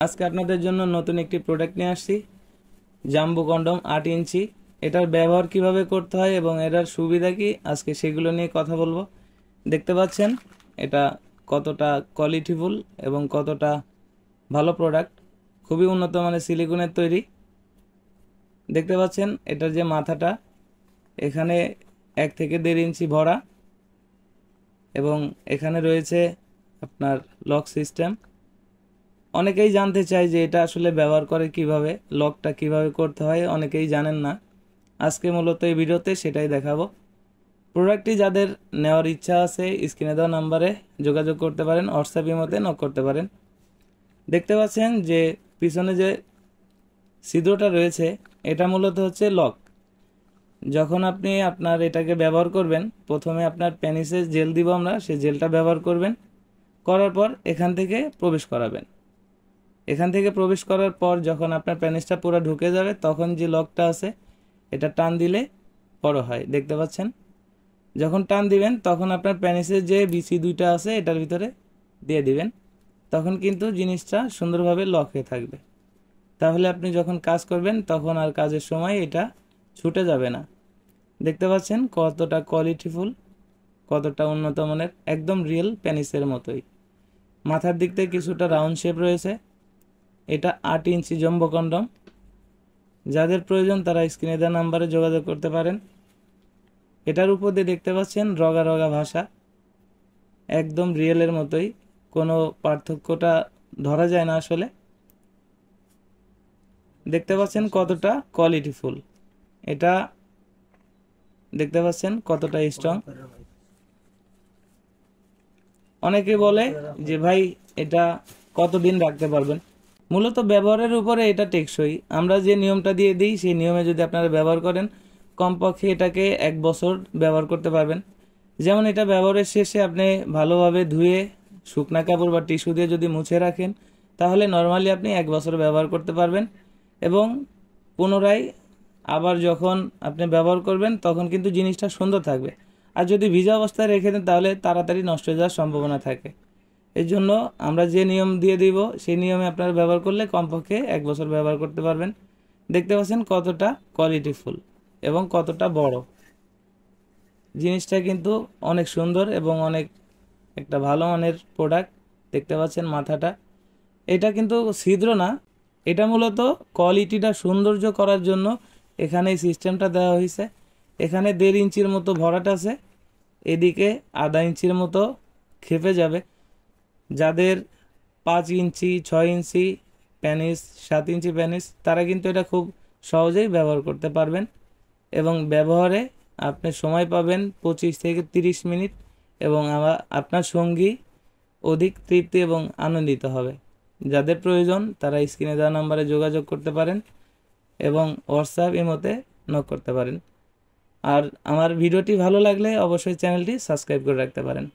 আজকে আপনাদের জন্য নতুন একটি প্রোডাক্ট নিয়ে আসছি, জাম্বো কন্ডম 8 ইঞ্চি। এটার ব্যবহার কিভাবে করতে হয় এবং এটার সুবিধা কি, আজকে সেগুলো নিয়ে কথা বলবো। দেখতে পাচ্ছেন এটা কতটা কোয়ালিটিফুল এবং কতটা ভালো প্রোডাক্ট, খুবই উন্নত মানের সিলিকনের তৈরি। দেখতে পাচ্ছেন এটার যে মাথাটা, এখানে 1 থেকে 1.5 ইঞ্চি ভরা এবং এখানে রয়েছে আপনার লক সিস্টেম। অনেকেই জানতে চায় যে এটা আসলে ব্যবহার করে কিভাবে, লকটা কিভাবে করতে হয়, অনেকেই জানেন না। আজকে মূলত এই ভিডিওতে সেটাই দেখাবো। প্রোডাক্টটি যাদের নেওয়ার ইচ্ছা আছে স্ক্রিনে দেওয়া নাম্বারে যোগাযোগ করতে পারেন, হোয়াটসঅ্যাপ ইমোতে নক করতে পারেন। দেখতে পাচ্ছেন যে পিছনে যে ছিদ্রটা রয়েছে এটা মূলত হচ্ছে লক। যখন আপনি আপনার এটাকে ব্যবহার করবেন, প্রথমে আপনার পেনিসে জেল দিব আমরা, সেই জেলটা ব্যবহার করবেন, করার পর এখান থেকে প্রবেশ করাবেন। এখান থেকে প্রবেশ করার পর যখন আপনার পেনিসটা পুরো ঢুকে যাবে, তখন যে লকটা আছে এটা টান দিলে বড় হয়। দেখতে পাচ্ছেন যখন টান দিবেন তখন আপনার পেনিসের যে বিচি দুইটা আছে এটার ভিতরে দিয়ে দিবেন, তখন কিন্তু জিনিসটা সুন্দরভাবে লক হয়ে থাকবে। তাহলে আপনি যখন কাজ করবেন তখন আর কাজের সময় এটা ছুটে যাবে না। দেখতে পাচ্ছেন কতটা কোয়ালিটিফুল, কতটা উন্নত মানের, একদম রিয়েল পেনিসের মতোই। মাথার দিক থেকে কিছুটা রাউন্ড শেপ রয়েছে। এটা 8 ইঞ্চি জাম্বো কন্ডম। যাদের প্রয়োজন তারা স্ক্রিনে দেওয়া নাম্বারে যোগাযোগ করতে পারেন। এটার উপর দিয়ে দেখতে পাচ্ছেন রগা রগা ভাষা, একদম রিয়েলের মতোই, কোনো পার্থক্যটা ধরা যায় না আসলে। দেখতে পাচ্ছেন কতটা কোয়ালিটিফুল, এটা দেখতে পাচ্ছেন কতটা স্ট্রং। অনেকে বলে যে ভাই এটা কতদিন রাখতে পারবেন। মূলত ব্যবহারের উপরে এটা টেকসই। আমরা যে নিয়মটা দিয়ে দিই সেই নিয়মে যদি আপনারা ব্যবহার করেন, কমপক্ষে এটাকে 1 বছর ব্যবহার করতে পারবেন। যেমন এটা ব্যবহারের শেষে আপনি ভালোভাবে ধুয়ে শুকনা কাপড় বা টিস্যু দিয়ে যদি মুছে রাখেন, তাহলে নর্মালি আপনি 1 বছর ব্যবহার করতে পারবেন। এবং পুনরায় আবার যখন আপনি ব্যবহার করবেন তখন কিন্তু জিনিসটা সুন্দর থাকবে। আর যদি ভিজা অবস্থায় রেখে দেন তাহলে তাড়াতাড়ি নষ্ট হয়ে যাওয়ার সম্ভাবনা থাকে। এর জন্য আমরা যে নিয়ম দিয়ে দিব সেই নিয়মে আপনারা ব্যবহার করলে কমপক্ষে 1 বছর ব্যবহার করতে পারবেন। দেখতে পাচ্ছেন কতটা কোয়ালিটিফুল এবং কতটা বড়। জিনিসটা কিন্তু অনেক সুন্দর এবং অনেক একটা ভালো মানের প্রোডাক্ট। দেখতে পাচ্ছেন মাথাটা, এটা কিন্তু ছিদ্র না, এটা মূলত কোয়ালিটিটা সৌন্দর্য করার জন্য এখানে এই সিস্টেমটা দেওয়া হয়েছে। এখানে 1.5 ইঞ্চির মতো ভরাট আছে, এদিকে আধা ইঞ্চির মতো খেপে যাবে। যাদের 5 ইঞ্চি 6 ইঞ্চি প্যানিস, 7 ইঞ্চি প্যানিস, তারা কিন্তু এটা খুব সহজেই ব্যবহার করতে পারবেন এবং ব্যবহারে আপনি সময় পাবেন 25 থেকে 30 মিনিট এবং আপনার সঙ্গী অধিক তৃপ্তি এবং আনন্দিত হবে। যাদের প্রয়োজন তারা স্ক্রিনে দেওয়া নাম্বারে যোগাযোগ করতে পারেন এবং হোয়াটসঅ্যাপ ইমোতে নক করতে পারেন। আর আমার ভিডিওটি ভালো লাগলে অবশ্যই চ্যানেলটি সাবস্ক্রাইব করে রাখতে পারেন।